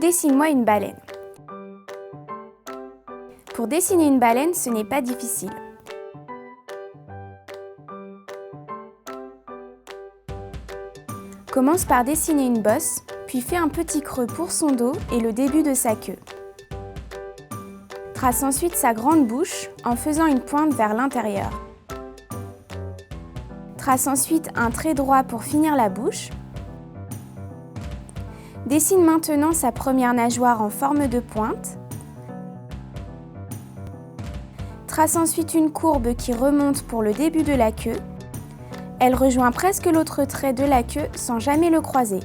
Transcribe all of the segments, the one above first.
Dessine-moi une baleine. Pour dessiner une baleine, ce n'est pas difficile. Commence par dessiner une bosse, puis fais un petit creux pour son dos et le début de sa queue. Trace ensuite sa grande bouche en faisant une pointe vers l'intérieur. Trace ensuite un trait droit pour finir la bouche. Dessine maintenant sa première nageoire en forme de pointe. Trace ensuite une courbe qui remonte pour le début de la queue. Elle rejoint presque l'autre trait de la queue sans jamais le croiser.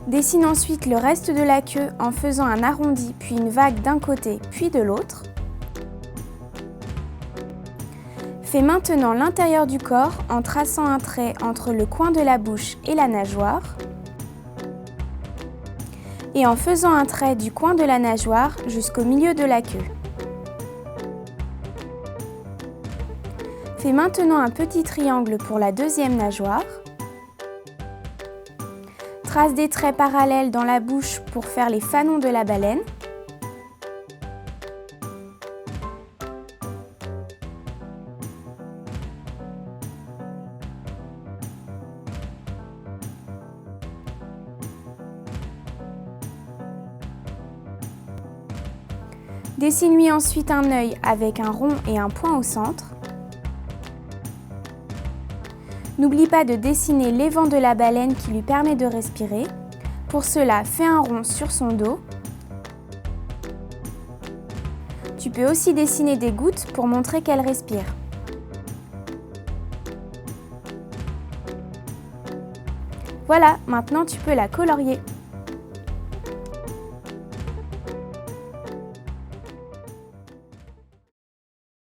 Dessine ensuite le reste de la queue en faisant un arrondi puis une vague d'un côté puis de l'autre. Fais maintenant l'intérieur du corps en traçant un trait entre le coin de la bouche et la nageoire et en faisant un trait du coin de la nageoire jusqu'au milieu de la queue. Fais maintenant un petit triangle pour la deuxième nageoire. Trace des traits parallèles dans la bouche pour faire les fanons de la baleine. Dessine-lui ensuite un œil avec un rond et un point au centre. N'oublie pas de dessiner l'évent de la baleine qui lui permet de respirer. Pour cela, fais un rond sur son dos. Tu peux aussi dessiner des gouttes pour montrer qu'elle respire. Voilà, maintenant tu peux la colorier.